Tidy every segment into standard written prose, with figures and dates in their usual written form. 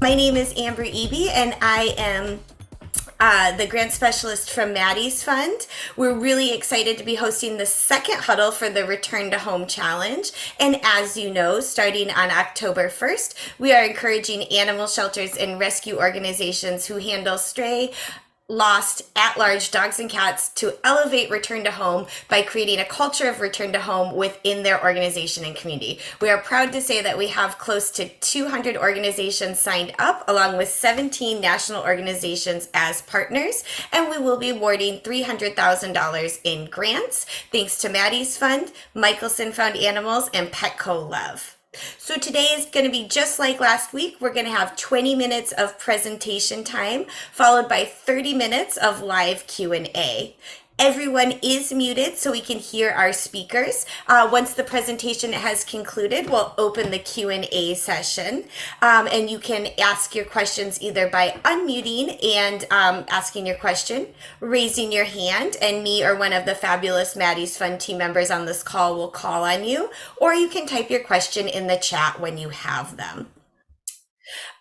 My name is Amber Eby, and I am the grant specialist from Maddie's Fund. We're really excited to be hosting the second huddle for the Return to Home Challenge. And as you know, starting on October 1st, we are encouraging animal shelters and rescue organizations who handle stray, lost, at-large dogs and cats to elevate return to home by creating a culture of return to home within their organization and community. We are proud to say that we have close to 200 organizations signed up, along with 17 national organizations as partners, and we will be awarding $300,000 in grants, thanks to Maddie's Fund, Michelson Found Animals, and Petco Love. So today is going to be just like last week. We're going to have 20 minutes of presentation time, followed by 30 minutes of live Q&A. Everyone is muted so we can hear our speakers. Once the presentation has concluded, we'll open the Q&A session. And you can ask your questions either by unmuting and asking your question, raising your hand, and me or one of the fabulous Maddie's Fund team members on this call will call on you, or you can type your question in the chat when you have them.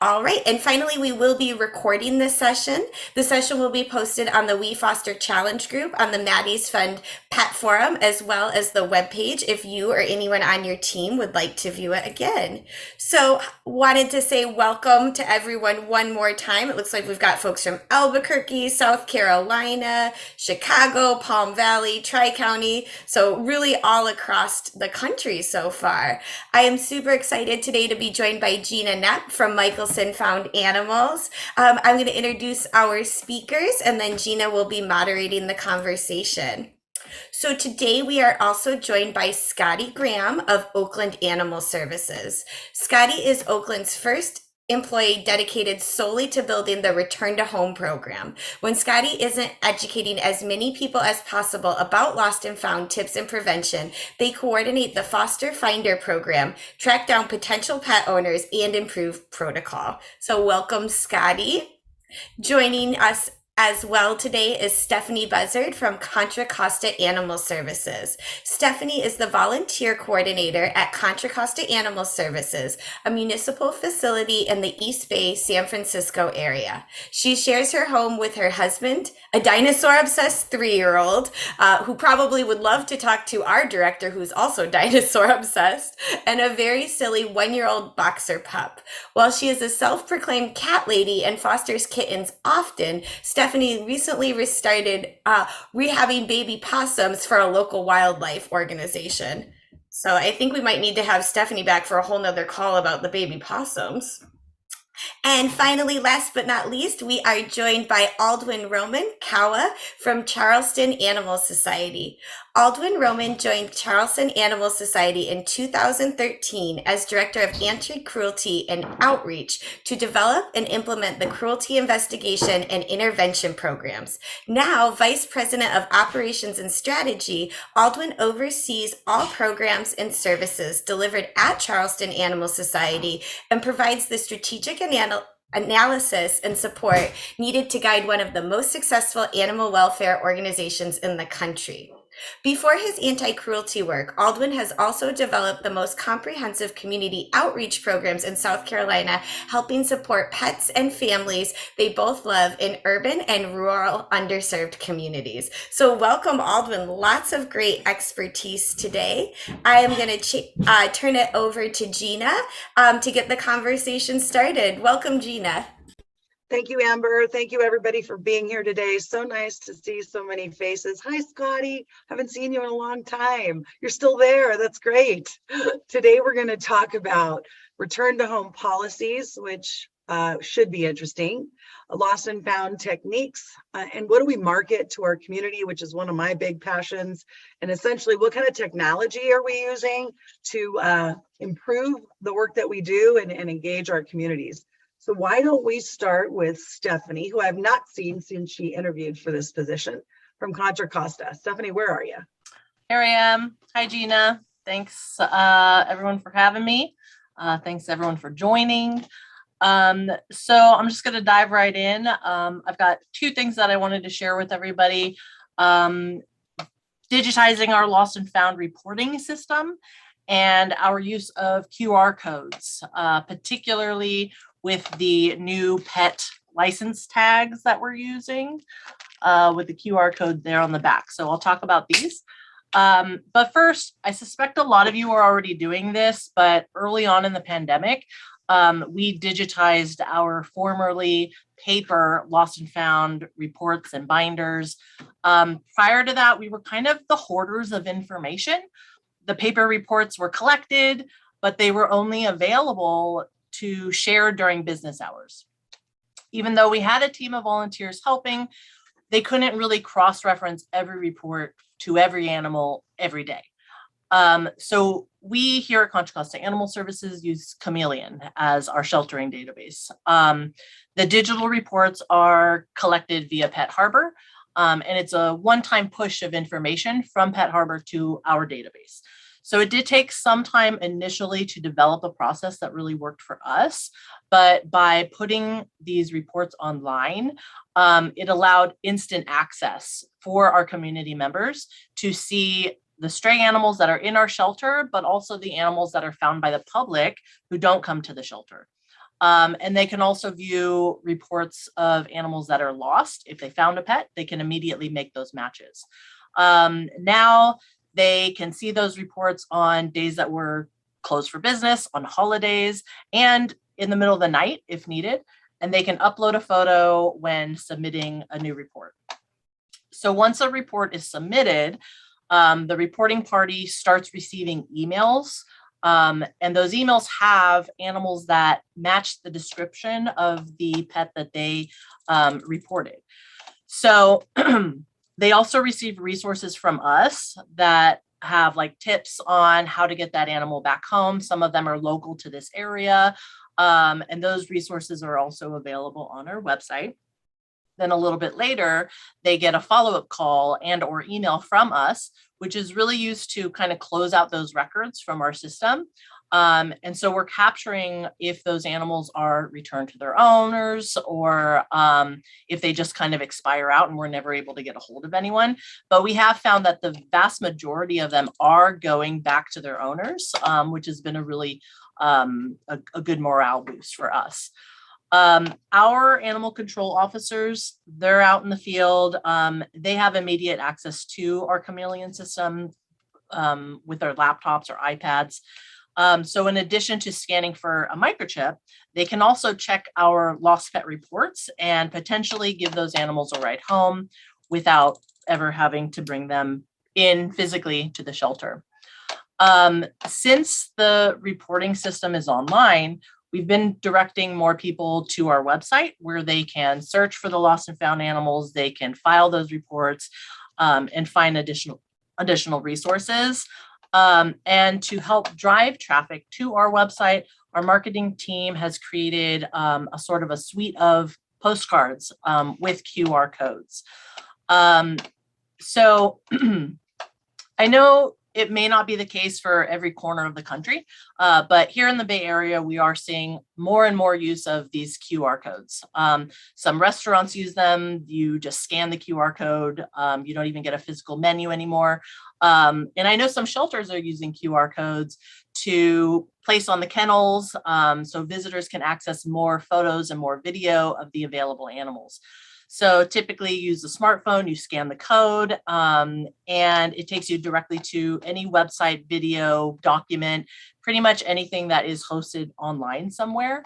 All right, and finally, we will be recording this session. The session will be posted on the We Foster Challenge group on the Maddie's Fund Pet Forum, as well as the webpage if you or anyone on your team would like to view it again. So wanted to say welcome to everyone one more time. It looks like we've got folks from Albuquerque, South Carolina, Chicago, Palm Valley, Tri-County, so really all across the country so far. I am super excited today to be joined by Gina Knapp from Michelson Found Animals. I'm going to introduce our speakers, and then Gina will be moderating the conversation. So today we are also joined by Scotty Graham of Oakland Animal Services. Scotty is Oakland's first employee dedicated solely to building the Return to Home program. When Scotty isn't educating as many people as possible about lost and found tips and prevention, they coordinate the Foster Finder program, track down potential pet owners, and improve protocol. So welcome, Scotty. Joining us as well today is Stefani Buzzard from Contra, Costa Animal Services. Stefani is the volunteer coordinator at Contra, Costa Animal Services, a municipal facility in the East Bay, San Francisco area. She shares her home with her husband, a dinosaur-obsessed 3-year-old, who probably would love to talk to our director, who's also dinosaur-obsessed, and a very silly 1-year-old boxer pup. While she is a self-proclaimed cat lady and fosters kittens often, Stefani recently restarted rehabbing baby possums for a local wildlife organization. So I think we might need to have Stefani back for a whole nother call about the baby possums. And finally, last but not least, we are joined by Aldwin Roman, CAWA, from Charleston Animal Society. Aldwin Roman joined Charleston Animal Society in 2013 as Director of Anti-Cruelty and Outreach to develop and implement the cruelty investigation and intervention programs. Now, Vice President of Operations and Strategy, Aldwin oversees all programs and services delivered at Charleston Animal Society and provides the strategic analysis and support needed to guide one of the most successful animal welfare organizations in the country. Before his anti-cruelty work, Aldwin has also developed the most comprehensive community outreach programs in South Carolina, helping support pets and families they both love in urban and rural underserved communities. So welcome, Aldwin. Lots of great expertise today. I am going to turn it over to Gina to get the conversation started. Welcome, Gina. Thank you, Amber. Thank you, everybody, for being here today. So nice to see so many faces. Hi, Scotty. Haven't seen you in a long time. You're still there. That's great. Today, we're going to talk about return to home policies, which should be interesting, lost and found techniques, and what do we market to our community, which is one of my big passions, and essentially what kind of technology are we using to improve the work that we do and engage our communities. So why don't we start with Stefani, who I've not seen since she interviewed for this position, from Contra Costa. Stefani, where are you? Here I am. Hi, Gina. Thanks, everyone, for having me. Thanks, everyone, for joining. So I'm just going to dive right in. I've got 2 things that I wanted to share with everybody. Digitizing our lost and found reporting system and our use of QR codes, particularly with the new pet license tags that we're using with the QR code there on the back. So I'll talk about these. But first, I suspect a lot of you are already doing this, but early on in the pandemic, we digitized our formerly paper lost and found reports and binders. Prior to that, we were kind of the hoarders of information. The paper reports were collected, but they were only available to share during business hours. Even though we had a team of volunteers helping, they couldn't really cross-reference every report to every animal every day. So we here at Contra Costa Animal Services use Chameleon as our sheltering database. The digital reports are collected via Pet Harbor, and it's a one-time push of information from Pet Harbor to our database. So it did take some time initially to develop a process that really worked for us, but by putting these reports online, it allowed instant access for our community members to see the stray animals that are in our shelter, but also the animals that are found by the public who don't come to the shelter. And they can also view reports of animals that are lost. If they found a pet, they can immediately make those matches. Now they can see those reports on days that were closed for business, on holidays, and in the middle of the night if needed. And they can upload a photo when submitting a new report. So once a report is submitted, the reporting party starts receiving emails, and those emails have animals that match the description of the pet that they reported. So they also receive resources from us that have like tips on how to get that animal back home. Some of them are local to this area, and those resources are also available on our website. Then a little bit later, they get a follow-up call and or email from us, which is really used to kind of close out those records from our system. And so we're capturing if those animals are returned to their owners or if they just kind of expire out and we're never able to get a hold of anyone. But we have found that the vast majority of them are going back to their owners, which has been a really a good morale boost for us. Our animal control officers, they're out in the field. They have immediate access to our Chameleon system with their laptops or iPads. So in addition to scanning for a microchip, they can also check our lost pet reports and potentially give those animals a ride home without ever having to bring them in physically to the shelter. Since the reporting system is online, we've been directing more people to our website where they can search for the lost and found animals. They can file those reports and find additional resources. And to help drive traffic to our website, our marketing team has created a sort of a suite of postcards with QR codes. So I know it may not be the case for every corner of the country, but here in the Bay Area, we are seeing more and more use of these QR codes. Some restaurants use them. You just scan the QR code. You don't even get a physical menu anymore. And I know some shelters are using QR codes to place on the kennels so visitors can access more photos and more video of the available animals. So typically you use a smartphone, you scan the code, and it takes you directly to any website, video, document, pretty much anything that is hosted online somewhere.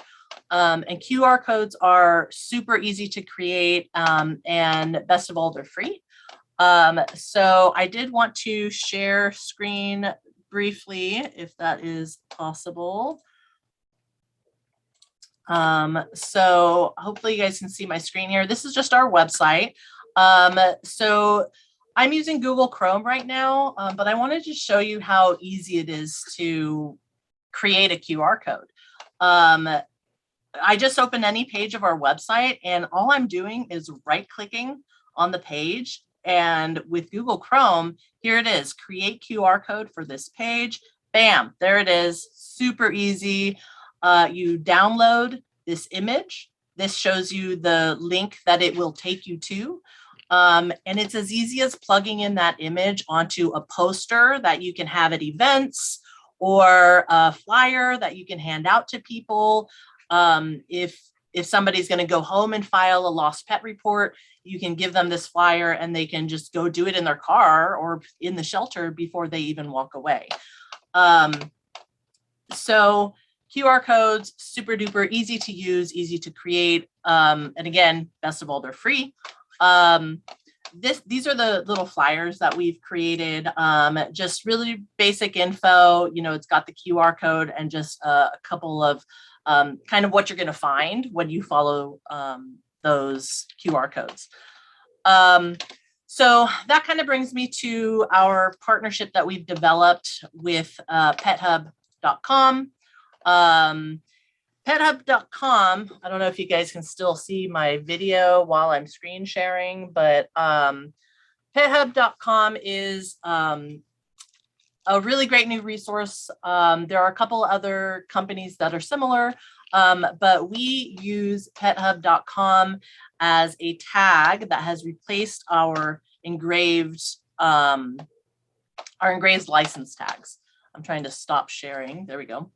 And QR codes are super easy to create, and best of all, they're free. So I did want to share screen briefly, if that is possible. So hopefully you guys can see my screen here. This is just our website. So I'm using Google Chrome right now, but I wanted to show you how easy it is to create a QR code. I just open any page of our website and all I'm doing is right-clicking on the page. And with Google Chrome, here it is, create QR code for this page. Bam, there it is, super easy. You download this image. This shows you the link that it will take you to. And it's as easy as plugging in that image onto a poster that you can have at events or a flyer that you can hand out to people. If somebody's going to go home and file a lost pet report, you can give them this flyer and they can just go do it in their car or in the shelter before they even walk away. So QR codes, super duper easy to use, easy to create. And again, best of all, they're free. These are the little flyers that we've created. Just really basic info. You know, it's got the QR code and just a couple of kind of what you're going to find when you follow those QR codes. So that kind of brings me to our partnership that we've developed with pethub.com. Pethub.com, I don't know if you guys can still see my video while I'm screen sharing, but pethub.com is a really great new resource. There are a couple other companies that are similar, but we use pethub.com as a tag that has replaced our engraved license tags. I'm trying to stop sharing. There we go.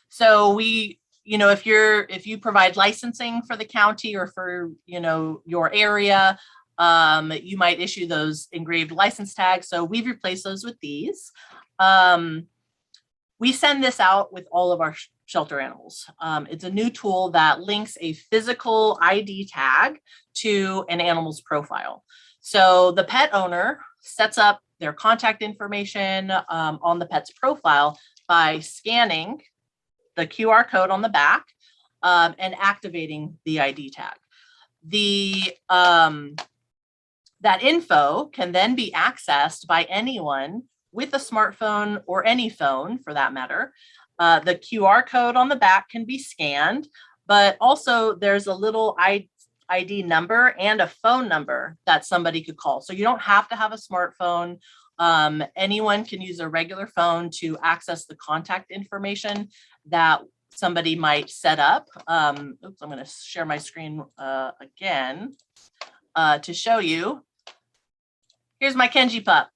So we, you know, if you provide licensing for the county or for, you know, your area, you might issue those engraved license tags. So we've replaced those with these. We send this out with all of our shelter animals. It's a new tool that links a physical ID tag to an animal's profile. So the pet owner sets up their contact information on the pet's profile by scanning the QR code on the back and activating the ID tag. That info can then be accessed by anyone with a smartphone or any phone for that matter. The QR code on the back can be scanned, but also there's a little ID number and a phone number that somebody could call. So you don't have to have a smartphone. Anyone can use a regular phone to access the contact information that somebody might set up. Oops, I'm going to share my screen again to show you. Here's my Kenji pup.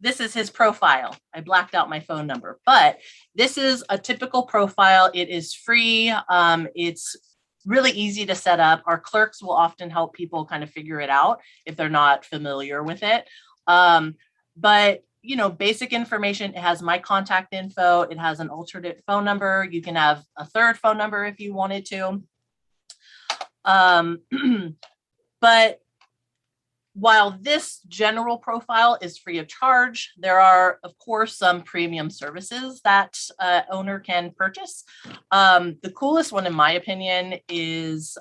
This is his profile. I blacked out my phone number, but this is a typical profile. It is free. It's really easy to set up. Our clerks will often help people kind of figure it out if they're not familiar with it. But you know, basic information. It has my contact info. It has an alternate phone number. You can have a third phone number if you wanted to. But while this general profile is free of charge, there are, of course, some premium services that owner can purchase. The coolest one, in my opinion, is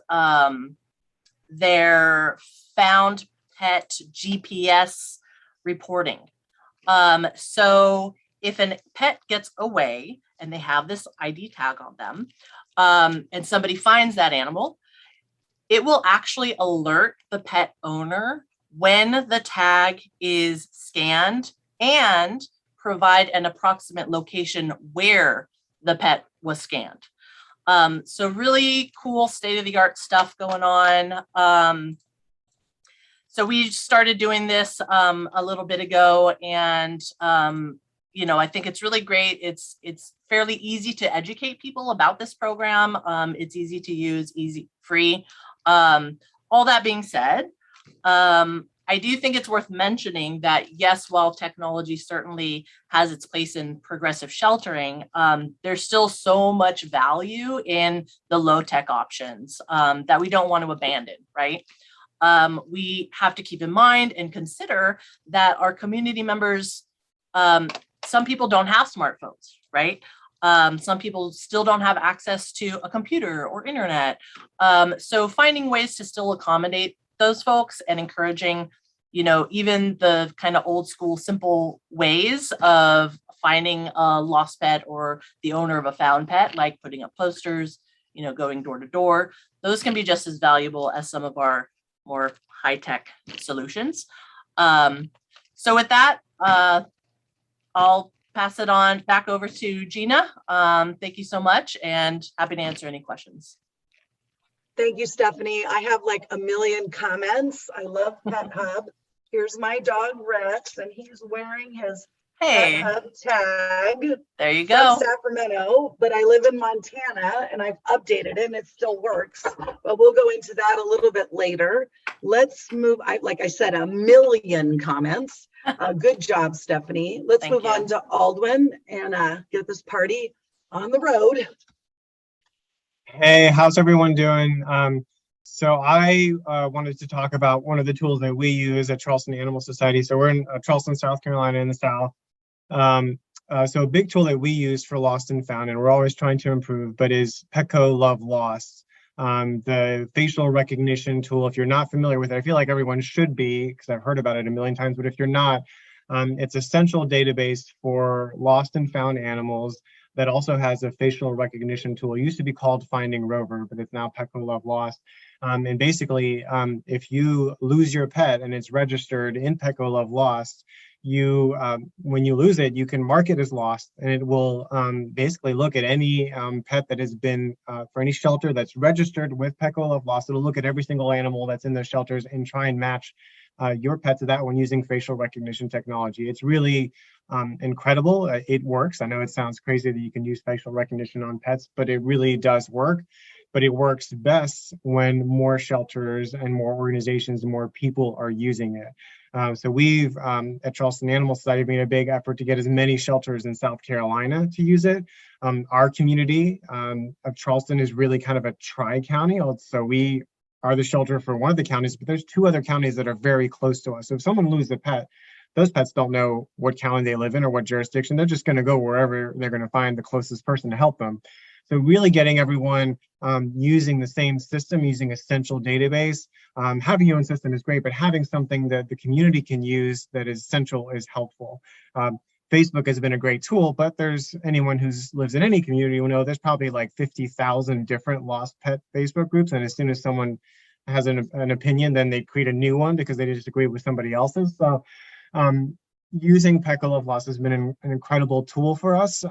their found pet GPS reporting. So if a pet gets away and they have this ID tag on them, and somebody finds that animal, it will actually alert the pet owner when the tag is scanned and provide an approximate location where the pet was scanned. So really cool state-of-the-art stuff going on. So we started doing this a little bit ago, and you know, I think it's really great. It's fairly easy to educate people about this program. It's easy to use, easy, free. All that being said, I do think it's worth mentioning that, yes, while technology certainly has its place in progressive sheltering, there's still so much value in the low-tech options that we don't want to abandon, right? We have to keep in mind and consider that our community members, some people don't have smartphones, right? Some people still don't have access to a computer or internet. So finding ways to still accommodate those folks and encouraging, you know, even the kind of old school, simple ways of finding a lost pet or the owner of a found pet, like putting up posters, you know, going door to door, those can be just as valuable as some of our more high-tech solutions. So with that, I'll pass it on back over to Gina. Thank you so much, and happy to answer any questions. Thank you, Stephanie. I have like a million comments. I love Pet Hub. Here's my dog Rex, and he's wearing his Hey, hub tag there you from go. Sacramento, but I live in Montana and I've updated it and it still works. But we'll go into that a little bit later. Let's move. Like I said, a million comments. Good job, Stephanie. Let's Thank move you. on to Aldwin and get this party on the road. Hey, how's everyone doing? So I wanted to talk about one of the tools that we use at Charleston Animal Society. So we're in Charleston, South Carolina in the South. So a big tool that we use for lost and found, and we're always trying to improve, but is Petco Love Lost. The facial recognition tool, if you're not familiar with it, I feel like everyone should be, because I've heard about it a million times, but if you're not, it's a central database for lost and found animals that also has a facial recognition tool. It used to be called Finding Rover, but it's now Petco Love Lost. And basically, if you lose your pet and it's registered in Petco Love Lost, you when you lose it, you can mark it as lost, and it will basically look at any pet that has been for any shelter that's registered with Petco Love Lost. It'll look at every single animal that's in those shelters and try and match your pet to that one using facial recognition technology. It's really incredible. It works. I know it sounds crazy that you can use facial recognition on pets, but it really does work. But it works best when more shelters and more organizations and more people are using it. So we've, at Charleston Animal Society, made a big effort to get as many shelters in South Carolina to use it. Our community of Charleston is really kind of a tri-county. So we are the shelter for one of the counties, but there's two other counties that are very close to us. So if someone loses a pet, those pets don't know what county they live in or what jurisdiction. They're just going to go wherever they're going to find the closest person to help them. So really getting everyone using the same system, using a central database. Having your own system is great, but having something that the community can use that is central is helpful. Facebook has been a great tool, but there's anyone who lives in any community will know there's probably like 50,000 different lost pet Facebook groups. And as soon as someone has an opinion, then they create a new one because they disagree with somebody else's. So using Petco Love Lost has been an incredible tool for us.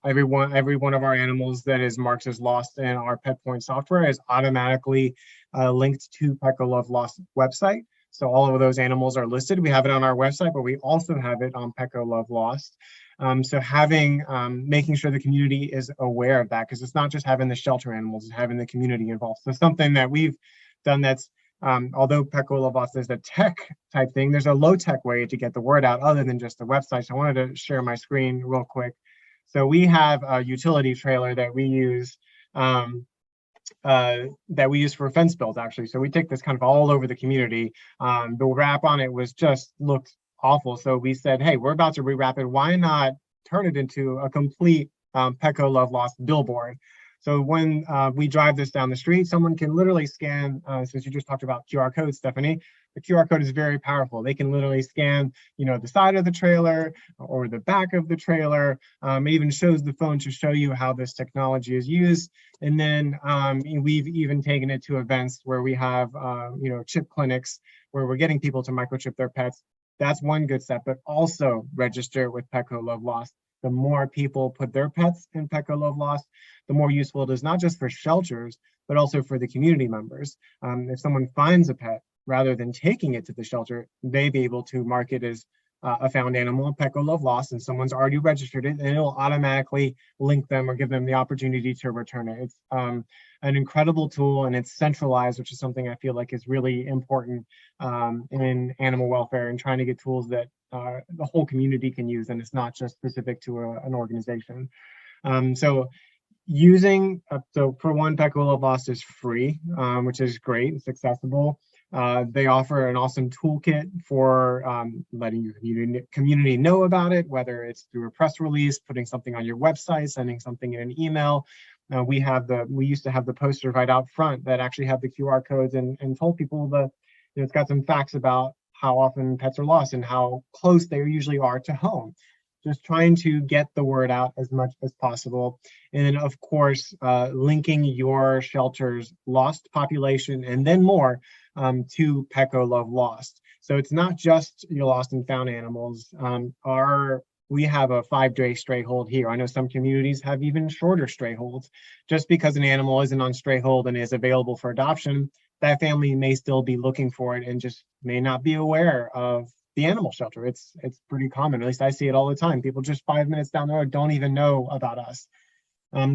Every one of our animals that is marked as lost in our PetPoint software is automatically linked to Petco Love Lost website. So all of those animals are listed. We have it on our website, but we also have it on Petco Love Lost. So making sure the community is aware of that, because it's not just having the shelter animals, it's having the community involved. So something that we've done that's although Petco Love Lost is a tech type thing, there's a low tech way to get the word out other than just the website. So I wanted to share my screen real quick. So we have a utility trailer that we use for fence builds, actually. So we take this kind of all over the community. The wrap on it looked awful. So we said, hey, we're about to rewrap it. Why not turn it into a complete Petco Love Lost billboard? So when we drive this down the street, someone can literally scan, since you just talked about QR codes, Stephanie, the QR code is very powerful. They can literally scan, the side of the trailer or the back of the trailer. It even shows the phone to show you how this technology is used. And then we've even taken it to events where we have, chip clinics where we're getting people to microchip their pets. That's one good step, but also register with Petco Love Lost. The more people put their pets in Petco Love Lost, the more useful it is, not just for shelters, but also for the community members. If someone finds a pet, rather than taking it to the shelter, they'd be able to mark it as a found animal in Petco Love Lost, and someone's already registered it, and it'll automatically link them or give them the opportunity to return it. It's an incredible tool, and it's centralized, which is something I feel like is really important in animal welfare and trying to get tools that the whole community can use, and it's not just specific to an organization. So for one, Petco Love Lost is free, which is great. It's accessible. They offer an awesome toolkit for letting your community know about it, whether it's through a press release, putting something on your website, sending something in an email. We used to have the poster right out front that actually had the QR codes and told people it's got some facts about how often pets are lost and how close they usually are to home. Just trying to get the word out as much as possible. And then, of course, linking your shelter's lost population and then more to Petco Love Lost. So it's not just your lost and found animals. We have a 5-day stray hold here. I know some communities have even shorter stray holds. Just because an animal isn't on stray hold and is available for adoption, that family may still be looking for it and just may not be aware of the animal shelter. It's pretty common. At least I see it all the time. People just 5 minutes down the road don't even know about us.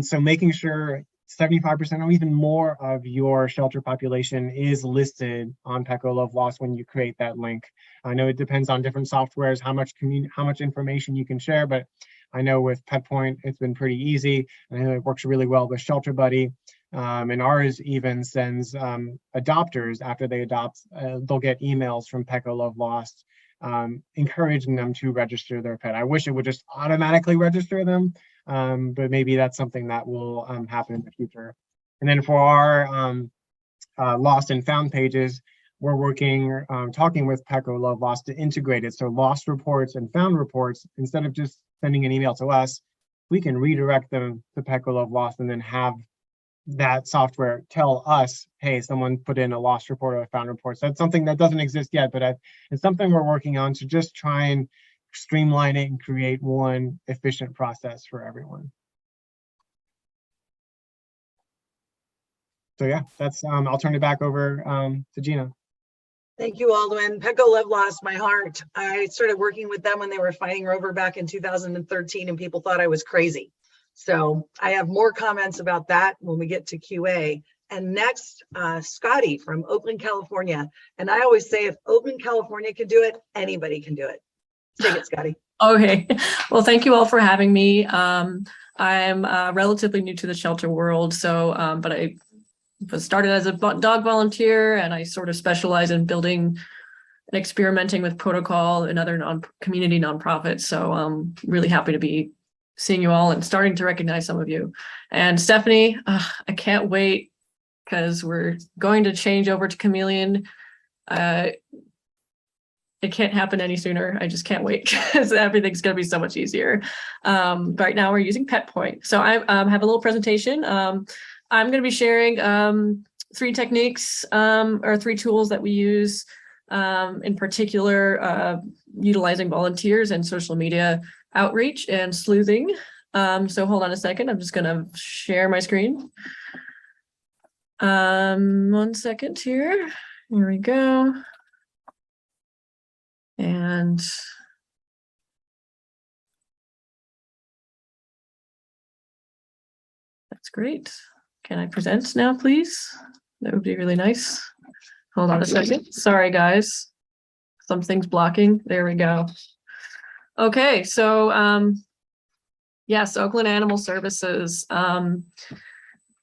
So making sure 75% or even more of your shelter population is listed on PECO Love Lost when you create that link. I know it depends on different softwares, how much information you can share, but I know with PetPoint, it's been pretty easy. And I know it works really well with Shelter Buddy. And ours even sends adopters after they adopt, they'll get emails from PECO Love Lost encouraging them to register their pet. I wish it would just automatically register them, but maybe that's something that will happen in the future. And then for our lost and found pages, we're working, talking with PECO Love Lost to integrate it. So lost reports and found reports, instead of just sending an email to us, we can redirect them to PECO Love Lost and then have that software tell us, hey, someone put in a lost report or a found report. So that's something that doesn't exist yet, but it's something we're working on to just try and streamline it and create one efficient process for everyone. So yeah, that's I'll turn it back over to Gina. Thank you, Aldwin. PECO Love Lost my heart. I started working with them when they were fighting Rover back in 2013, and people thought I was crazy. So I have more comments about that when we get to QA. And next, Scotty from Oakland, California. And I always say, if Oakland, California can do it, anybody can do it. Take it, Scotty. Okay. Well, thank you all for having me. I'm relatively new to the shelter world, so but I was started as a dog volunteer, and I sort of specialize in building and experimenting with protocol and other community nonprofits. So I'm really happy to be seeing you all and starting to recognize some of you. And Stefani, I can't wait because we're going to change over to Chameleon. It can't happen any sooner. I just can't wait because everything's going to be so much easier. Right now we're using PetPoint. So I have a little presentation. I'm going to be sharing 3 techniques or 3 tools that we use, in particular, utilizing volunteers and social media outreach and sleuthing. So hold on a second. I'm just going to share my screen. 1 second here. Here we go. And that's great. Can I present now, please? That would be really nice. Hold on a second. Sorry, guys. Something's blocking. There we go. Okay, so yes, Oakland Animal Services.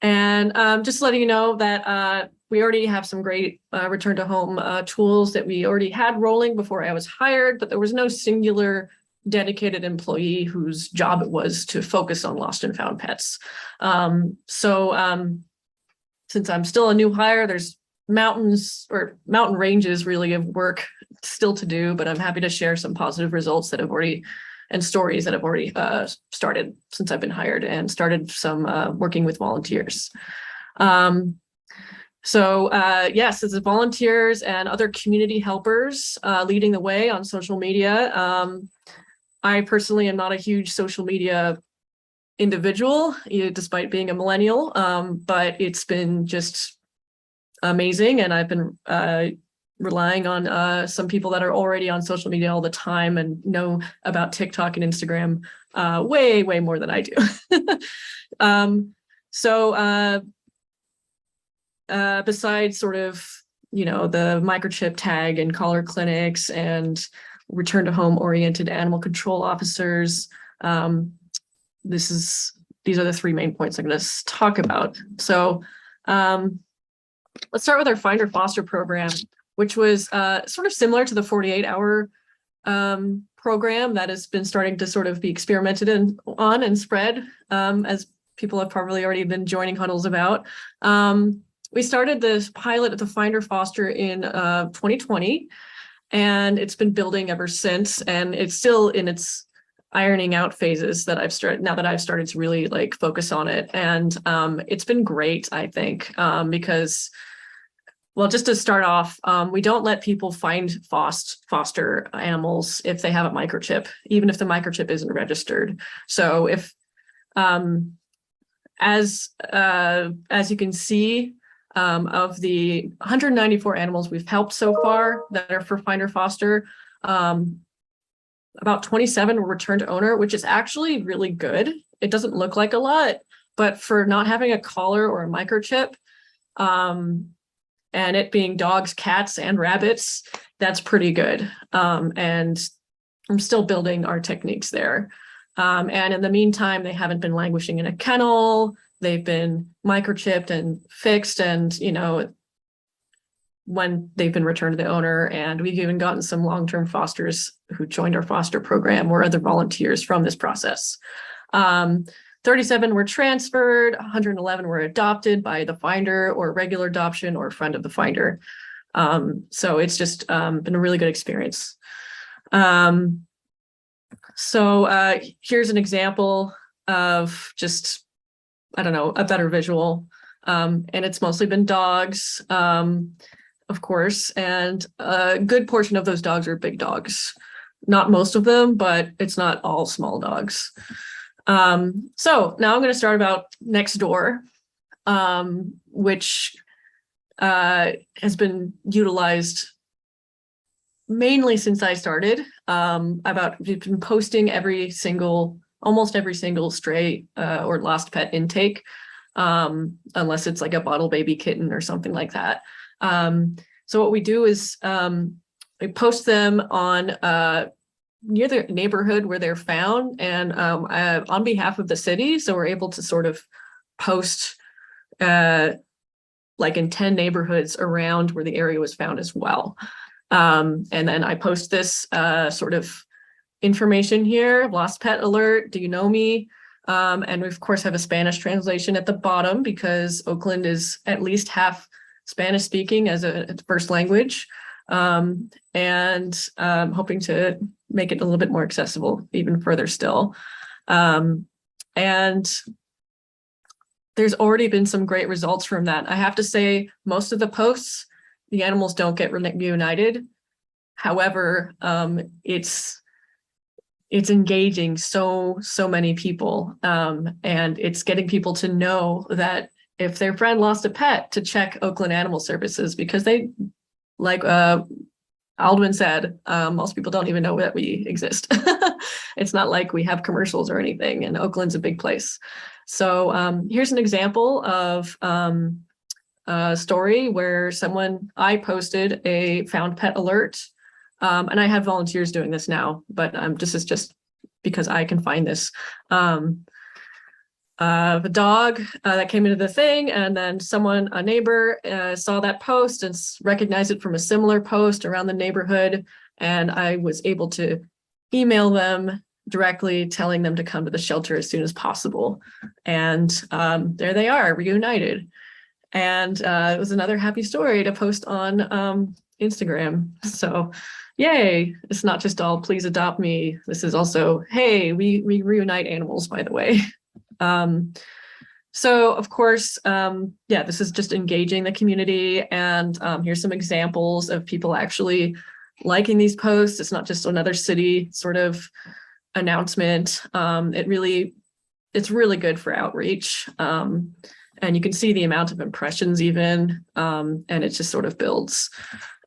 Just letting you know that we already have some great return to home tools that we already had rolling before I was hired, but there was no singular dedicated employee whose job it was to focus on lost and found pets. Since I'm still a new hire, there's mountain ranges really of work still to do, but I'm happy to share some positive results that have already and stories that have already started since I've been hired and started some working with volunteers. Yes, as volunteers and other community helpers leading the way on social media. I personally am not a huge social media individual, despite being a millennial, but it's been just amazing. And I've been relying on some people that are already on social media all the time and know about TikTok and Instagram way, way more than I do. Besides sort of, the microchip tag and collar clinics and return to home oriented animal control officers, these are the 3 main points I'm going to talk about. So let's start with our Finder Foster program, which was sort of similar to the 48-hour program that has been starting to sort of be experimented on and spread, as people have probably already been joining huddles about. We started this pilot at the Finder Foster in 2020, and it's been building ever since, and it's still in its ironing out phases that I've started to really focus on it. And it's been great, I think, because, well, just to start off, we don't let people find foster animals if they have a microchip, even if the microchip isn't registered. So if, as you can see, of the 194 animals we've helped so far that are for Finder Foster, About 27 were returned to owner, which is actually really good. It doesn't look like a lot, but for not having a collar or a microchip, and it being dogs, cats, and rabbits, that's pretty good. And I'm still building our techniques there. And in the meantime, they haven't been languishing in a kennel. They've been microchipped and fixed, and when they've been returned to the owner. And we've even gotten some long-term fosters who joined our foster program or other volunteers from this process. 37 were transferred, 111 were adopted by the finder or regular adoption or friend of the finder. So it's just been a really good experience. So here's an example of just, I don't know, a better visual. And it's mostly been dogs, of course, and a good portion of those dogs are big dogs. Not most of them, but it's not all small dogs. So now I'm going to start about next door, which has been utilized mainly since I started. We've been posting almost every single stray or lost pet intake, unless it's like a bottle baby kitten or something like that. So what we do is we post them on near the neighborhood where they're found, and on behalf of the city. So we're able to sort of post like in 10 neighborhoods around where the area was found as well. And then I post this sort of information here, lost pet alert, do you know me? And we of course have a Spanish translation at the bottom because Oakland is at least half Spanish speaking as a first language. And hoping to make it a little bit more accessible even further still. And there's already been some great results from that. I have to say, most of the posts, the animals don't get reunited. However, it's engaging so many people, and it's getting people to know that if their friend lost a pet, to check Oakland Animal Services, because they, like Aldwin said, most people don't even know that we exist. It's not like we have commercials or anything, and Oakland's a big place. So here's an example of a story where I posted a found pet alert, and I have volunteers doing this now, but this is just because I can find this. The dog that came into the thing, and then a neighbor saw that post and recognized it from a similar post around the neighborhood, and I was able to email them directly telling them to come to the shelter as soon as possible. And there they are, reunited. And it was another happy story to post on Instagram. So yay, it's not just all please adopt me. This is also, hey, we reunite animals, by the way. So of course, this is just engaging the community, and here's some examples of people actually liking these posts. It's not just another city sort of announcement. It's really good for outreach. And you can see the amount of impressions even, and it just sort of builds.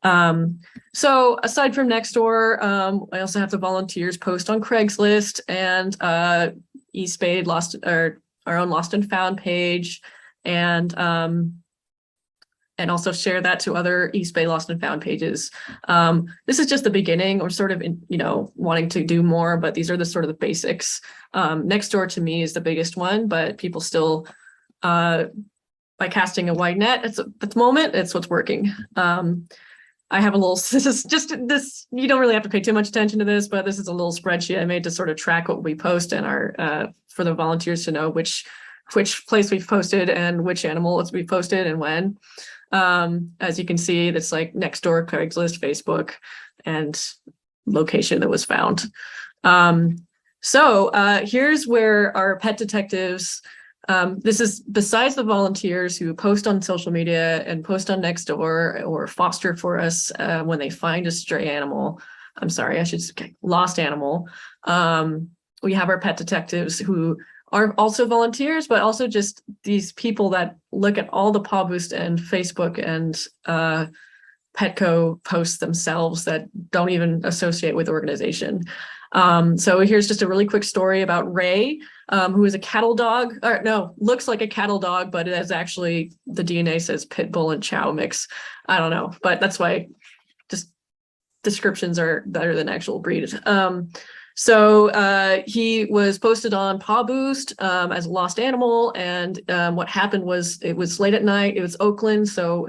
So aside from Nextdoor, I also have the volunteers post on Craigslist and eSpade our own Lost and Found page, and also share that to other eSpade Lost and Found pages. This is just the beginning. We're sort of wanting to do more, but these are the sort of the basics. Nextdoor to me is the biggest one, but people still by casting a wide net at the moment, it's what's working. I have this is just this, you don't really have to pay too much attention to this, but this is a little spreadsheet I made to sort of track what we post and for the volunteers to know which place we've posted and which animal we posted and when. As you can see, that's like Nextdoor, Craigslist, Facebook, and location that was found. So here's where our pet detectives, this is besides the volunteers who post on social media and post on Nextdoor or foster for us when they find a stray animal. I'm sorry, I should say lost animal. We have our pet detectives who are also volunteers, but also just these people that look at all the paw boost and Facebook and Petco posts themselves that don't even associate with the organization. So here's just a really quick story about Ray, who is a cattle dog, or no, looks like a cattle dog, but it is actually, the DNA says pit bull and chow mix. I don't know, but that's why just descriptions are better than actual breed. So he was posted on Paw Boost as a lost animal. And what happened was, it was late at night, it was Oakland, so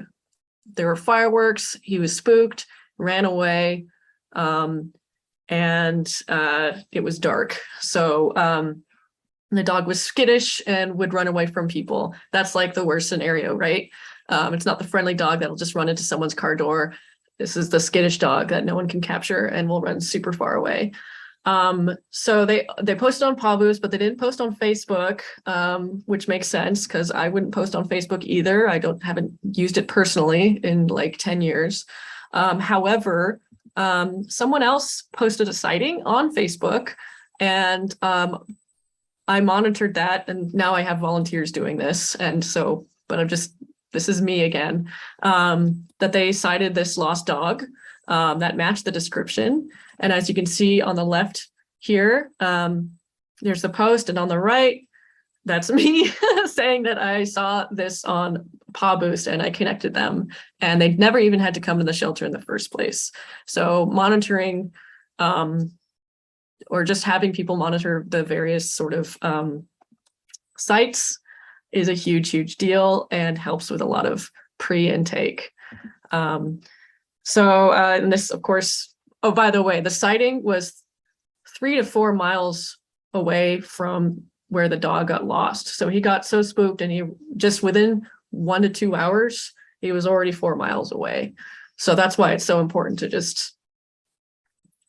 there were fireworks, he was spooked, ran away, and it was dark. So the dog was skittish and would run away from people. That's like the worst scenario, right? It's not the friendly dog that'll just run into someone's car door. This is the skittish dog that no one can capture and will run super far away. So they posted on Paw Boost, but they didn't post on Facebook, which makes sense because I wouldn't post on Facebook either. I haven't used it personally in like 10 years. However, someone else posted a sighting on Facebook, and I monitored that, and now I have volunteers doing this. And so, but this is me again, that they sighted this lost dog that matched the description. And as you can see on the left here, there's the post, and on the right, that's me saying that I saw this on Paw Boost and I connected them, and they never even had to come to the shelter in the first place. So monitoring, or just having people monitor the various sort of sites is a huge, huge deal and helps with a lot of pre-intake. And this, of course, oh, by the way, the sighting was 3 to 4 miles away from where the dog got lost. So he got so spooked, and he just within 1 to 2 hours, he was already 4 miles away. So that's why it's so important to just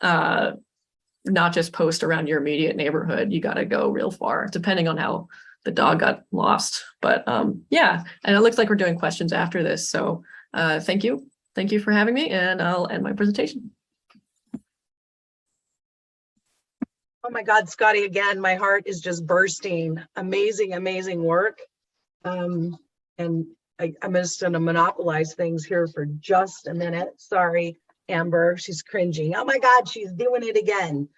not just post around your immediate neighborhood. You got to go real far, depending on how the dog got lost. But yeah, and it looks like we're doing questions after this. So thank you. Thank you for having me, and I'll end my presentation. Oh my God, Scotty, again, my heart is just bursting. Amazing, amazing work. And I'm just gonna monopolize things here for just a minute. Sorry, Amber, she's cringing. Oh my God, she's doing it again.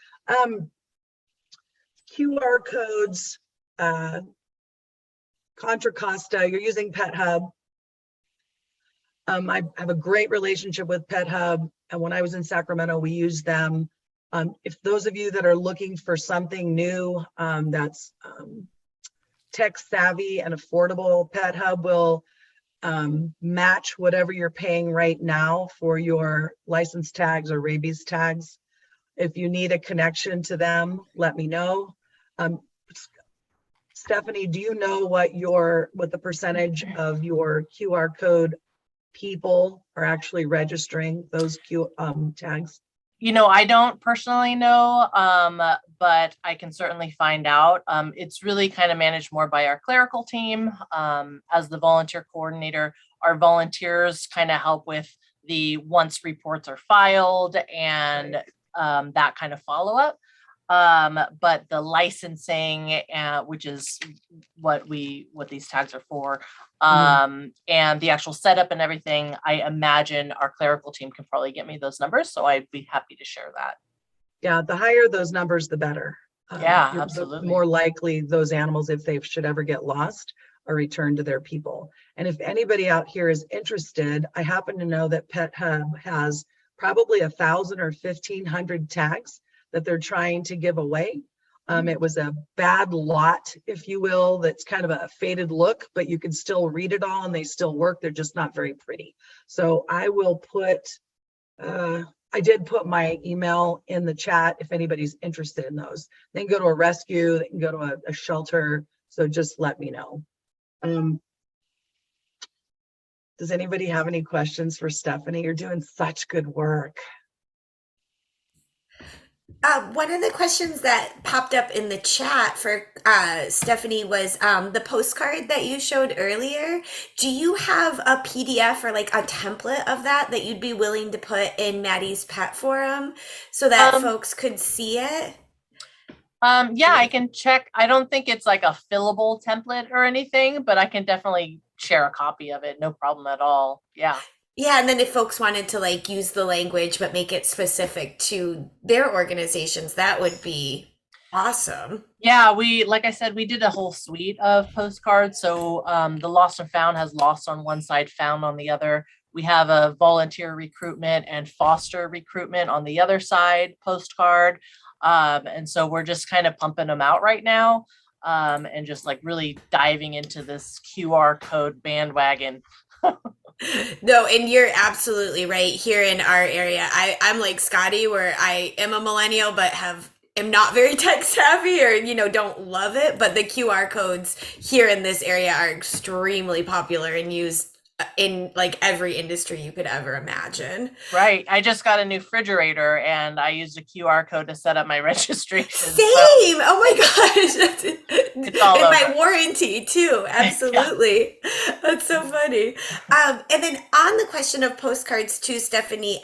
QR codes, Contra, Costa, you're using Pet Hub. I have a great relationship with Pet Hub, and when I was in Sacramento, we used them. If those of you that are looking for something new that's tech savvy and affordable, Pet Hub will match whatever you're paying right now for your license tags or rabies tags. If you need a connection to them, let me know. Stephanie, do you know what the percentage of your QR code people are actually registering those tags? You know, I don't personally know, but I can certainly find out. It's really kind of managed more by our clerical team. As the volunteer coordinator, our volunteers kind of help with the once reports are filed and that kind of follow-up. But the licensing, which is what these tags are for, and the actual setup and everything, I imagine our clerical team can probably get me those numbers. So I'd be happy to share that. Yeah, the higher those numbers, the better. Yeah, The absolutely. more likely those animals, if they should ever get lost, are returned to their people. And if anybody out here is interested, I happen to know that Pet Hub has probably 1,000 or 1,500 tags that they're trying to give away. It was a bad lot, if you will, that's kind of a faded look, but you can still read it all and they still work. They're just not very pretty. So I will put, I did put my email in the chat if anybody's interested in those. They can go to a rescue, they can go to a shelter. So just let me know. Does anybody have any questions for Stephanie? You're doing such good work. One of the questions that popped up in the chat for Stephanie was the postcard that you showed earlier. Do you have a PDF or like a template of that you'd be willing to put in Maddie's Pet Forum so that folks could see it? Yeah, I can check. I don't think it's like a fillable template or anything, but I can definitely share a copy of it. No problem at all. Yeah. Yeah, and then if folks wanted to like use the language but make it specific to their organizations, that would be awesome. Yeah, like I said, we did a whole suite of postcards. So the Lost and Found has lost on one side, found on the other. We have a volunteer recruitment and foster recruitment on the other side postcard. And so we're just kind of pumping them out right now, and just like really diving into this QR code bandwagon. No, and you're absolutely right. Here in our area, I'm like Scotty, where I am a millennial, but am not very tech savvy, or don't love it. But the QR codes here in this area are extremely popular and used in like every industry you could ever imagine. Right. I just got a new refrigerator and I used a QR code to set up my registration. Same. So Oh my gosh. it's all and over. my warranty too. Absolutely. Yeah. That's so funny. And then on the question of postcards too, Stephanie,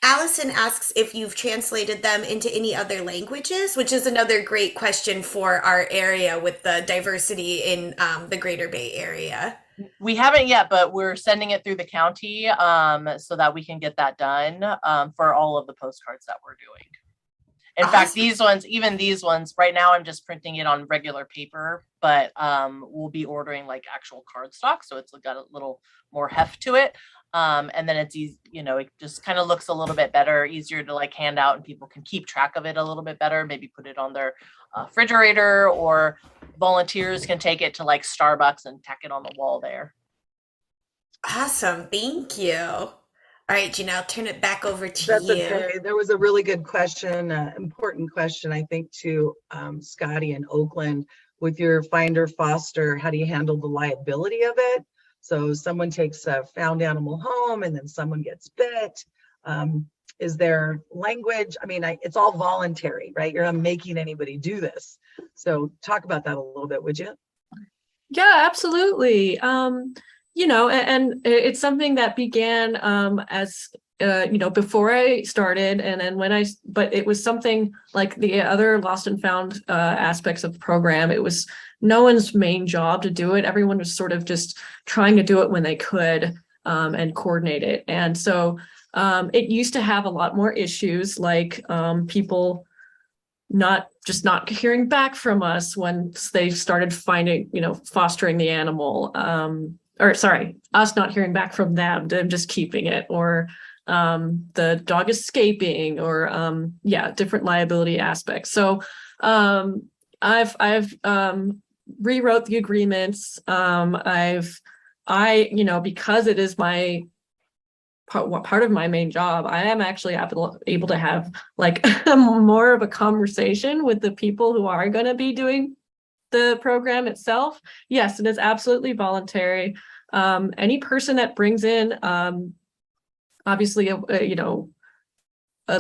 Allison asks if you've translated them into any other languages, which is another great question for our area with the diversity in the Greater Bay Area. We haven't yet, but we're sending it through the county so that we can get that done for all of the postcards that we're doing. In fact, even these ones, right now I'm just printing it on regular paper, but we'll be ordering like actual cardstock. So it's got a little more heft to it. And then it's easy, it just kind of looks a little bit better, easier to like hand out, and people can keep track of it a little bit better, maybe put it on their refrigerator, or volunteers can take it to like Starbucks and tack it on the wall there. Awesome. Thank you. All right, Gina, I'll turn it back over to That's you. okay. There was a really good question, important question, I think, to Scotty in Oakland. With your finder foster, how do you handle the liability of it? So someone takes a found animal home and then someone gets bit. Is there language? I mean, it's all voluntary, right? You're not making anybody do this. So talk about that a little bit, would you? Yeah, absolutely. And it's something that began as before I started, and then but it was something like the other lost and found aspects of the program. It was no one's main job to do it. Everyone was sort of just trying to do it when they could and coordinate it. And so it used to have a lot more issues, like people not hearing back from us once they started fostering the animal, us not hearing back from them just keeping it, or the dog escaping, or different liability aspects. So I've rewrote the agreements. Because it is my part of my main job, I am actually able to have like more of a conversation with the people who are going to be doing the program itself. Yes, it is absolutely voluntary. Any person that brings in, obviously, a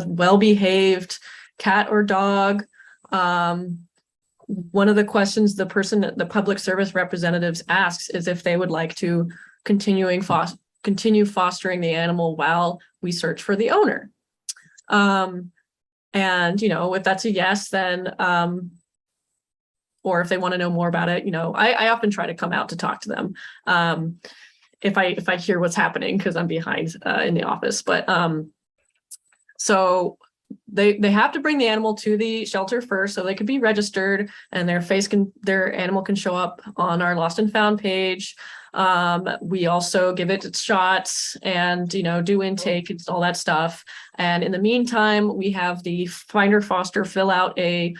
well-behaved cat or dog. One of the questions the public service representatives asks is if they would like to continue fostering the animal while we search for the owner. And if that's a yes, then or if they want to know more about it, I often try to come out to talk to them if I hear what's happening, because I'm behind in the office. But so they have to bring the animal to the shelter first, so they can be registered, and their animal can show up on our lost and found page. We also give it its shots and do intake and all that stuff. And in the meantime, we have the finder foster fill out a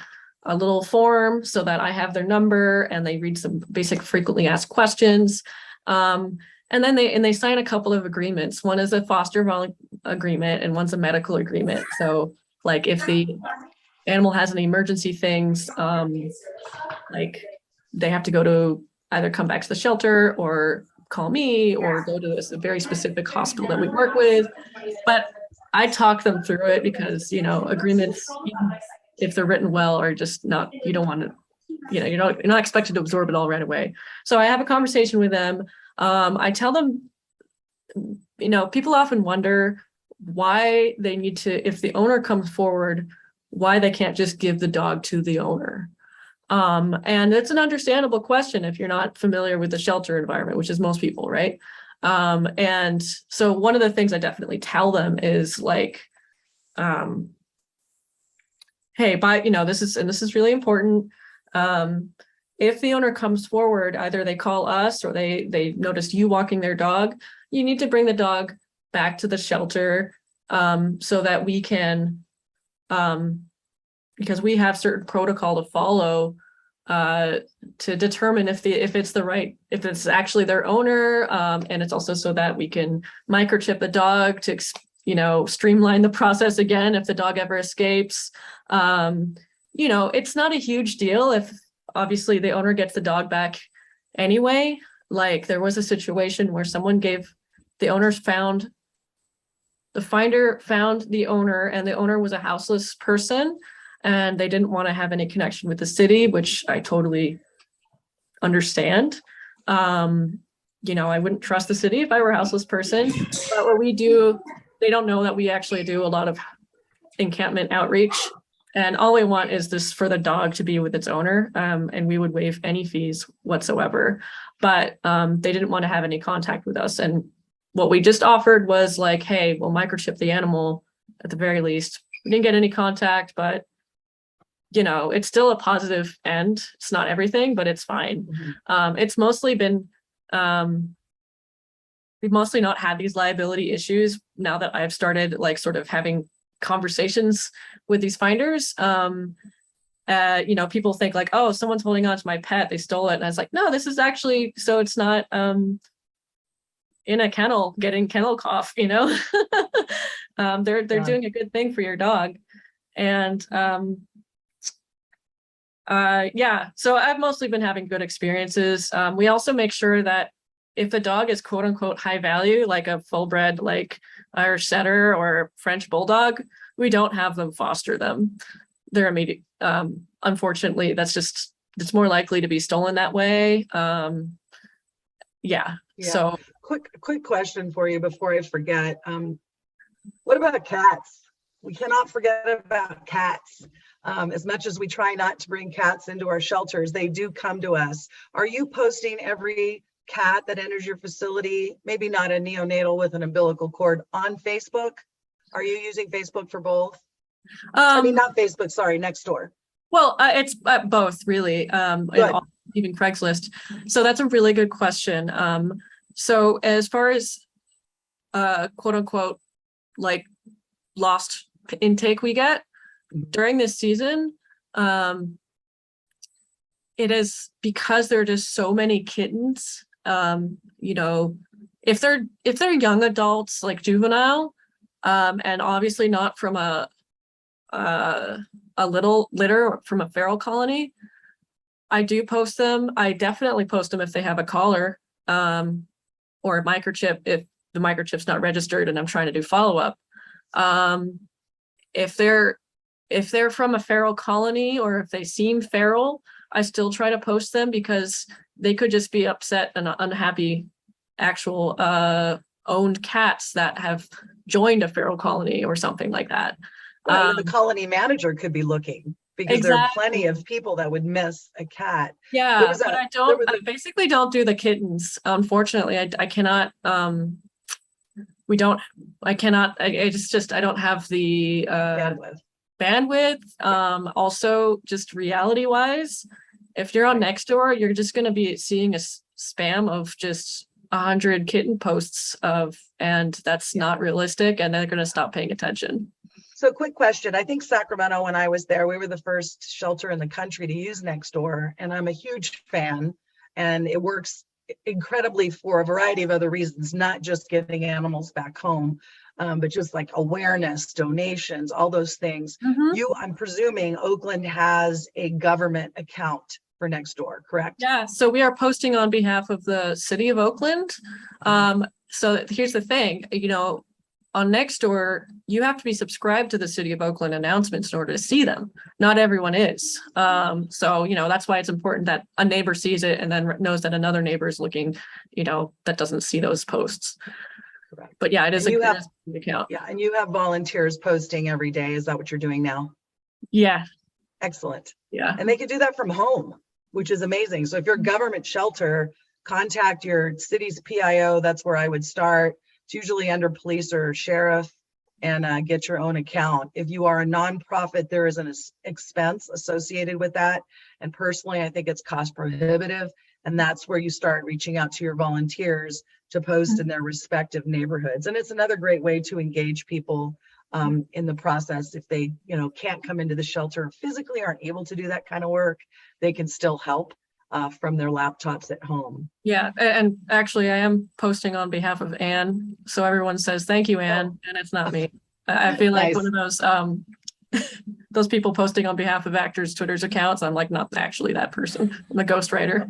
little form so that I have their number, and they read some basic frequently asked questions. And then they sign a couple of agreements. One is a foster agreement and one's a medical agreement. So like if the animal has any emergency things, like they have to go to either come back to the shelter or call me or go to a very specific hospital that we work with. But I talk them through it because, agreements, if they're written well, are just not, you don't want to, you're not expected to absorb it all right away. So I have a conversation with them. I tell them, people often wonder why they need to, if the owner comes forward, why they can't just give the dog to the owner. And it's an understandable question if you're not familiar with the shelter environment, which is most people, right? And so one of the things I definitely tell them is like, hey, this is really important. If the owner comes forward, either they call us or they noticed you walking their dog, you need to bring the dog back to the shelter, so that we can, because we have certain protocol to follow, to determine if it's actually their owner, and it's also so that we can microchip the dog to streamline the process again if the dog ever escapes. It's not a huge deal if obviously the owner gets the dog back anyway. Like there was a situation where the finder found the owner, and the owner was a houseless person, and they didn't want to have any connection with the city, which I totally understand. I wouldn't trust the city if I were a houseless person, but what we do, they don't know that we actually do a lot of encampment outreach, and all we want is this for the dog to be with its owner, and we would waive any fees whatsoever, but they didn't want to have any contact with us. And what we just offered was like, hey, we'll microchip the animal at the very least. We didn't get any contact, but it's still a positive end. It's not everything, but it's fine. It's mostly been, we've mostly not had these liability issues now that I've started like sort of having conversations with these finders. People think like, oh, someone's holding on to my pet, they stole it. And I was like, no, this is actually, so it's not in a kennel getting kennel cough, they're doing a good thing for your dog. And so I've mostly been having good experiences. We also make sure that if the dog is quote unquote high value, like a full bred, like Irish setter or French bulldog, we don't have them foster them. They're immediate. Unfortunately, it's more likely to be stolen that way. So quick question for you before I forget. What about cats? We cannot forget about cats. As much as we try not to bring cats into our shelters, they do come to us. Are you posting every cat that enters your facility, maybe not a neonatal with an umbilical cord, on Facebook? Are you using Facebook for both? Not Facebook, sorry, Nextdoor. Well, it's both really, and even Craigslist. So that's a really good question. So as far as quote unquote, like lost intake we get during this season, it is because there are just so many kittens. If they're young adults, like juvenile, and obviously not from a little litter from a feral colony, I do post them. I definitely post them if they have a collar, or a microchip if the microchip's not registered and I'm trying to do follow-up. If they're from a feral colony or if they seem feral, I still try to post them because they could just be upset and unhappy actual owned cats that have joined a feral colony or something like that. The colony manager could be looking, because there are plenty of people that would miss a cat. Yeah, but I basically don't do the kittens. Unfortunately, I cannot, I don't have the bandwidth. Also, just reality wise, if you're on Nextdoor, you're just going to be seeing a spam of just 100 kitten posts and that's not realistic, and they're going to stop paying attention. So quick question. I think Sacramento, when I was there, we were the first shelter in the country to use Nextdoor, and I'm a huge fan, and it works incredibly for a variety of other reasons, not just getting animals back home, but just like awareness, donations, all those things. I'm presuming Oakland has a government account for Nextdoor, correct? Yeah, so we are posting on behalf of the city of Oakland. So here's the thing, on Nextdoor, you have to be subscribed to the City of Oakland announcements in order to see them. Not everyone is. So, that's why it's important that a neighbor sees it and then knows that another neighbor is looking, that doesn't see those posts. Correct. But yeah, it is an account. Yeah, and you have volunteers posting every day. Is that what you're doing now? Yeah. Excellent. Yeah. And they could do that from home, which is amazing. So if you're a government shelter, contact your city's PIO. That's where I would start. It's usually under police or sheriff, and get your own account. If you are a nonprofit, there is an expense associated with that. And personally, I think it's cost prohibitive. And that's where you start reaching out to your volunteers to post in their respective neighborhoods. And it's another great way to engage people in the process. If they, can't come into the shelter physically, aren't able to do that kind of work, they can still help from their laptops at home. Yeah, and actually I am posting on behalf of Anne. So everyone says, thank you, Anne, and it's not me. I feel like Nice. one of those those people posting on behalf of actors' Twitter's accounts. I'm like, not actually that person. I'm a ghostwriter.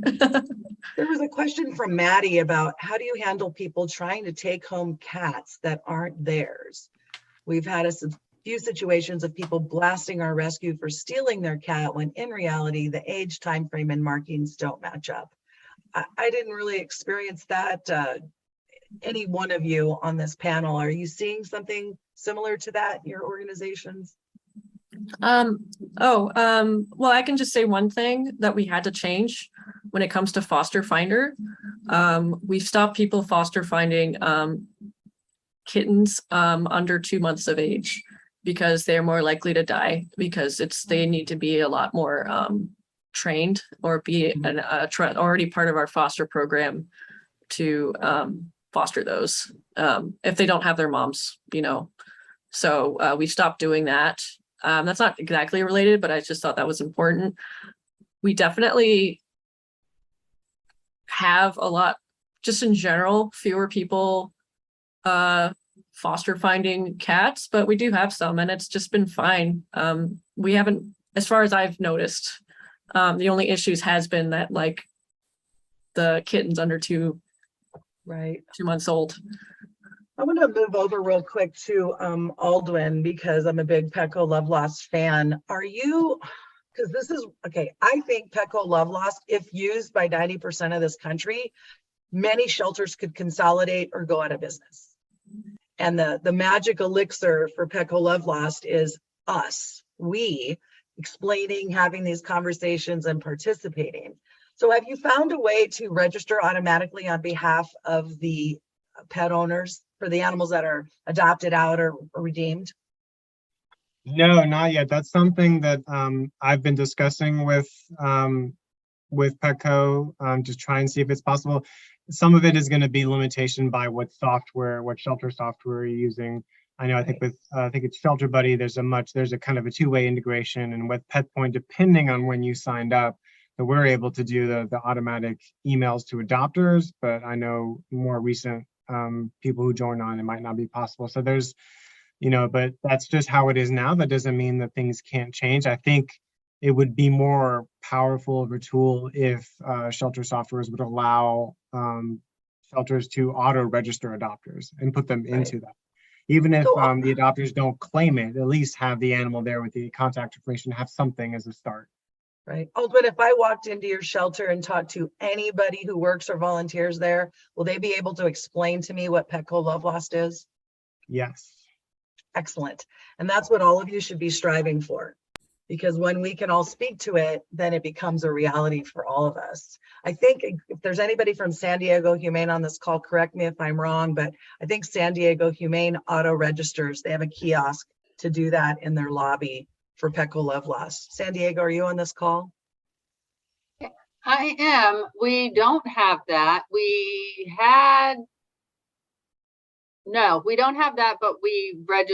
There was a question from Maddie about how do you handle people trying to take home cats that aren't theirs? We've had a few situations of people blasting our rescue for stealing their cat when in reality, the age, time frame, and markings don't match up. I didn't really experience that. Any one of you on this panel, are you seeing something similar to that in your organizations? Well, I can just say one thing that we had to change when it comes to foster finder. We've stopped people foster finding kittens under 2 months of age because they're more likely to die because they need to be a lot more trained or be already part of our foster program to foster those if they don't have their moms, So we stopped doing that. That's not exactly related, but I just thought that was important. We definitely have a lot, just in general, fewer people foster finding cats, but we do have some, and it's just been fine. We haven't, as far as I've noticed, the only issues has been that like the kittens under 2 months old. I want to move over real quick to Aldwin because I'm a big Petco Love Lost fan. Are you, because this is, okay, I think Petco Love Lost, if used by 90% of this country, many shelters could consolidate or go out of business. And the magic elixir for Petco Love Lost is us, we, explaining, having these conversations and participating. So have you found a way to register automatically on behalf of the pet owners for the animals that are adopted out or redeemed? No, not yet. That's something that I've been discussing with Petco, just try and see if it's possible. Some of it is going to be limitation by what shelter software you're using. I know, I think it's Shelter Buddy, there's a kind of a two-way integration, and with PetPoint, depending on when you signed up, that we're able to do the automatic emails to adopters, but I know more recent people who join on, it might not be possible. So there's, but that's just how it is now. That doesn't mean that things can't change. I think it would be more powerful of a tool if shelter softwares would allow shelters to auto-register adopters and put them into that. Even if the adopters don't claim it, at least have the animal there with the contact information, have something as a start. Right. Aldwin, if I walked into your shelter and talked to anybody who works or volunteers there, will they be able to explain to me what Petco Love Lost is? Yes. Excellent. And that's what all of you should be striving for. Because when we can all speak to it, then it becomes a reality for all of us. I think if there's anybody from San Diego Humane on this call, correct me if I'm wrong, but I think San Diego Humane auto registers. They have a kiosk to do that in their lobby for Petco Love Lost. San Diego, are you on this call? I am. We don't have that. No, we don't have that, but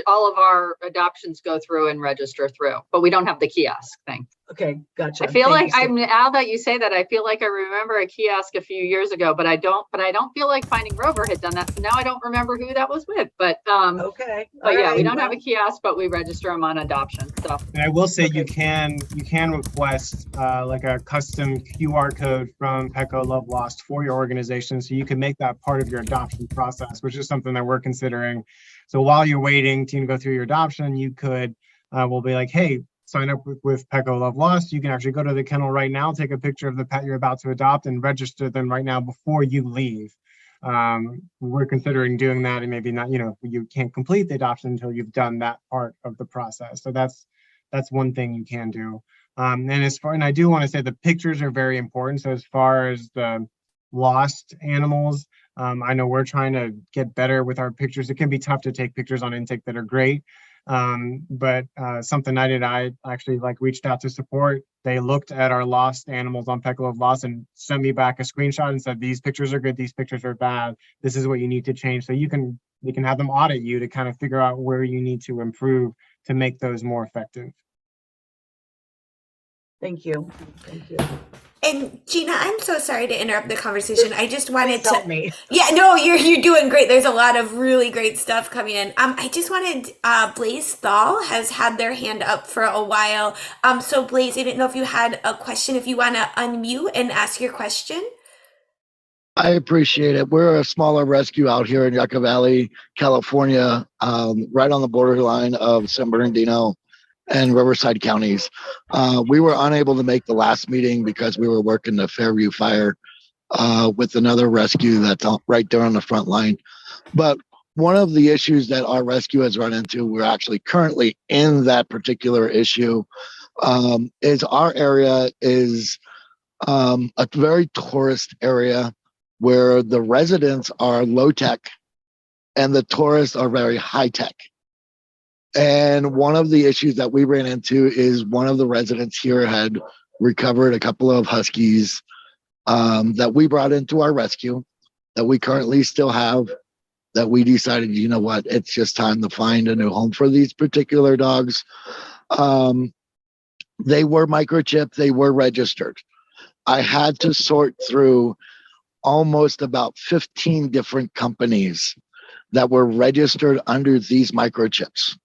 all of our adoptions go through and register through, but we don't have the kiosk thing. Okay, gotcha. I feel like now that you say that, I feel like I remember a kiosk a few years ago, but I don't feel like Finding Rover had done that. So now I don't remember who that was with, but okay. But yeah, we don't have a kiosk, but we register them on adoption. So and I will say you can request like a custom QR code from Petco Love Lost for your organization, so you can make that part of your adoption process, which is something that we're considering. So while you're waiting to go through your adoption, you could we'll be like, hey, sign up with Petco Love Lost. You can actually go to the kennel right now, take a picture of the pet you're about to adopt, and register them right now before you leave. We're considering doing that, and maybe not, you can't complete the adoption until you've done that part of the process. So that's one thing you can do. And I do want to say the pictures are very important. So as far as the lost animals. I know we're trying to get better with our pictures. It can be tough to take pictures on intake that are great. But something I did, I actually reached out to support. They looked at our lost animals on Petco of Lost and sent me back a screenshot and said, these pictures are good, these pictures are bad. This is what you need to change. So they can have them audit you to kind of figure out where you need to improve to make those more effective. Thank you. Thank you. And Gina, I'm so sorry to interrupt the conversation. I just wanted Please help me. Yeah, no, you're doing great. There's a lot of really great stuff coming in. I just wanted, Blaze Thal has had their hand up for a while. So Blaze, I didn't know if you had a question, if you want to unmute and ask your question. I appreciate it. We're a smaller rescue out here in Yucca Valley, California, right on the borderline of San Bernardino and Riverside counties. We were unable to make the last meeting because we were working the Fairview fire with another rescue that's right there on the front line. But one of the issues that our rescue has run into, we're actually currently in that particular issue, is our area is a very tourist area where the residents are low tech and the tourists are very high tech. And one of the issues that we ran into is one of the residents here had recovered a couple of huskies that we brought into our rescue, that we currently still have, that we decided, you know what, it's just time to find a new home for these particular dogs. They were microchipped, they were registered. I had to sort through almost about 15 different companies that were registered under these microchips.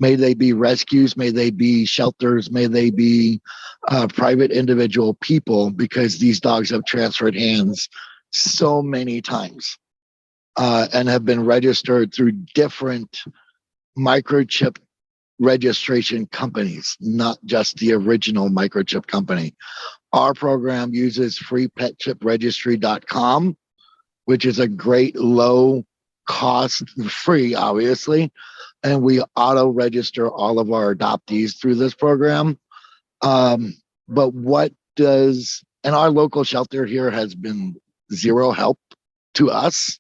May they be rescues, may they be shelters, may they be private individual people, because these dogs have transferred hands so many times and have been registered through different microchip registration companies, not just the original microchip company. Our program uses freepetchipregistry.com, which is a great low cost, free, obviously. And we auto register all of our adoptees through this program. But what does, and our local shelter here has been zero help to us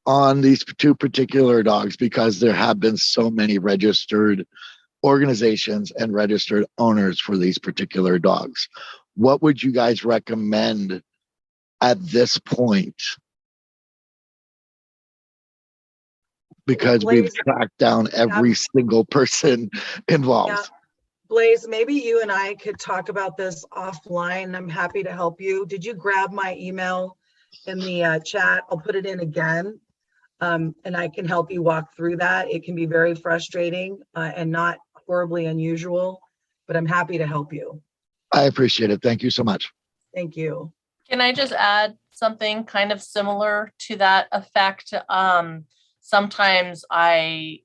on these two particular dogs, because there have been so many registered organizations and registered owners for these particular dogs. What would you guys recommend at this point? Because Blaze, we've tracked down every single person involved. Yeah. Blaze, maybe you and I could talk about this offline. I'm happy to help you. Did you grab my email in the chat? I'll put it in again, and I can help you walk through that. It can be very frustrating and not horribly unusual, but I'm happy to help you. I appreciate it. Thank you so much. Thank you. Can I just add something kind of similar to that effect? Sometimes I,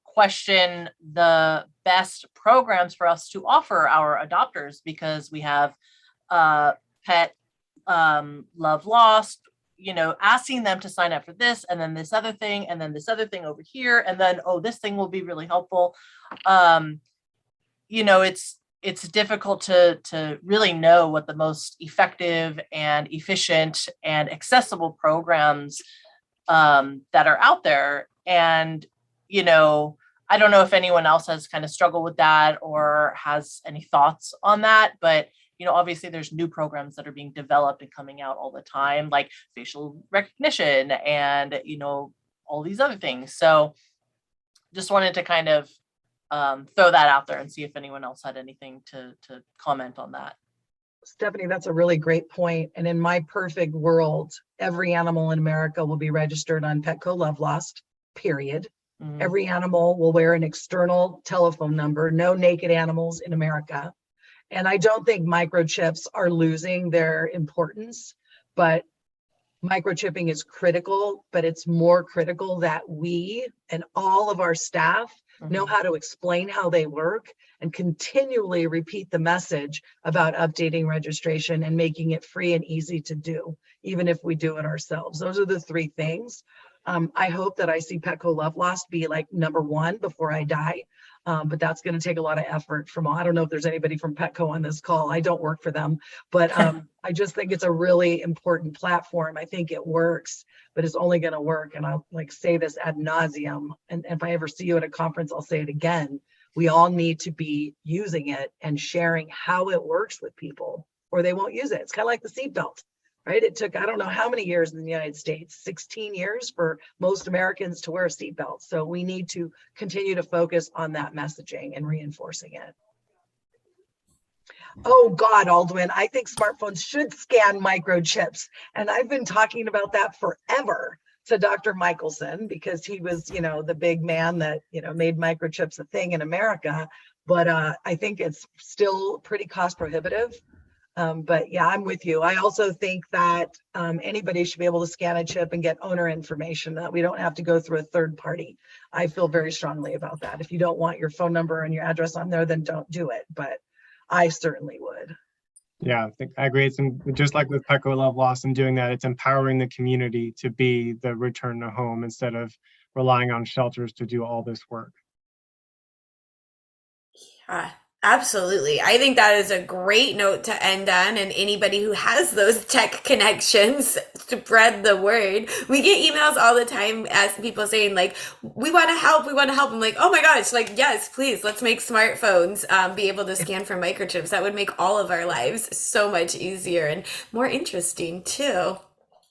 question the best programs for us to offer our adopters, because we have pet love lost, asking them to sign up for this, and then this other thing, and then this other thing over here, and then, oh, this thing will be really helpful. It's difficult to really know what the most effective and efficient and accessible programs that are out there. And, I don't know if anyone else has kind of struggled with that or has any thoughts on that, but, obviously there's new programs that are being developed and coming out all the time, like facial recognition and, all these other things. So just wanted to kind of throw that out there and see if anyone else had anything to comment on that. Stephanie, that's a really great point. And in my perfect world, every animal in America will be registered on Petco Love Lost, period. Mm-hmm. Every animal will wear an external telephone number, no naked animals in America. And I don't think microchips are losing their importance, but microchipping is critical, but it's more critical that we and all of our staff know how to explain how they work and continually repeat the message about updating registration and making it free and easy to do, even if we do it ourselves. Those are the three things. I hope that I see Petco Love Lost be like number one before I die. But that's going to take a lot of effort from, I don't know if there's anybody from Petco on this call. I don't work for them, but I just think it's a really important platform. I think it works, but it's only going to work. And I'll like say this ad nauseum. And if I ever see you at a conference, I'll say it again. We all need to be using it and sharing how it works with people, or they won't use it. It's kind of like the seatbelt, right? It took, I don't know how many years in the United States, 16 years for most Americans to wear a seatbelt. So we need to continue to focus on that messaging and reinforcing it. Oh God, Aldwin, I think smartphones should scan microchips. And I've been talking about that forever to Dr. Michelson, because he was, you know, the big man that, you know, made microchips a thing in America. But I think it's still pretty cost prohibitive. But yeah, I'm with you. I also think that anybody should be able to scan a chip and get owner information, that we don't have to go through a third party. I feel very strongly about that. If you don't want your phone number and your address on there, then don't do it. But I certainly would. Yeah, I think I agree. It's just like with Petco Love Lost and doing that, it's empowering the community to be the return to home instead of relying on shelters to do all this work. Absolutely. I think that is a great note to end on. And anybody who has those tech connections, spread the word. We get emails all the time as people saying like, we want to help. We want to help. I'm like, oh my gosh, like, yes, please, let's make smartphones be able to scan for microchips. That would make all of our lives so much easier and more interesting too.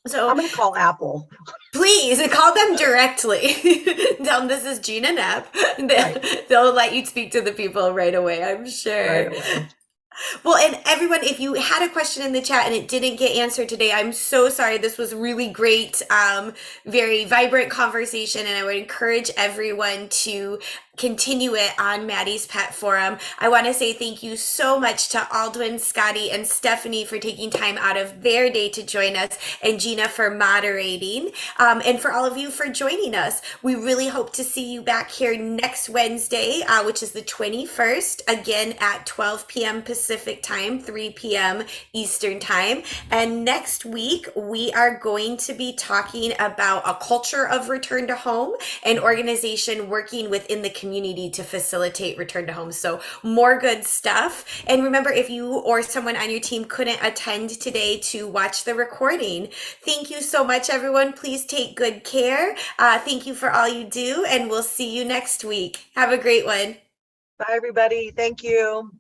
So I'm going to call Apple. Please call them directly. Tell them this is Gina Knapp. They'll let you speak to the people right away, I'm sure. Right away. Well, and everyone, if you had a question in the chat and it didn't get answered today, I'm so sorry. This was really great, very vibrant conversation, and I would encourage everyone to continue it on Maddie's Pet Forum. I want to say thank you so much to Aldwin, Scotty, and Stefani for taking time out of their day to join us, and Gina for moderating, and for all of you for joining us. We really hope to see you back here next Wednesday, which is the 21st, again at 12 p.m. Pacific time, 3 p.m. Eastern time. And next week, we are going to be talking about a culture of return to home, an organization working within the community to facilitate return to home. So more good stuff. And remember, if you or someone on your team couldn't attend today, to watch the recording. Thank you so much, everyone. Please take good care. Thank you for all you do, and we'll see you next week. Have a great one. Bye, everybody. Thank you.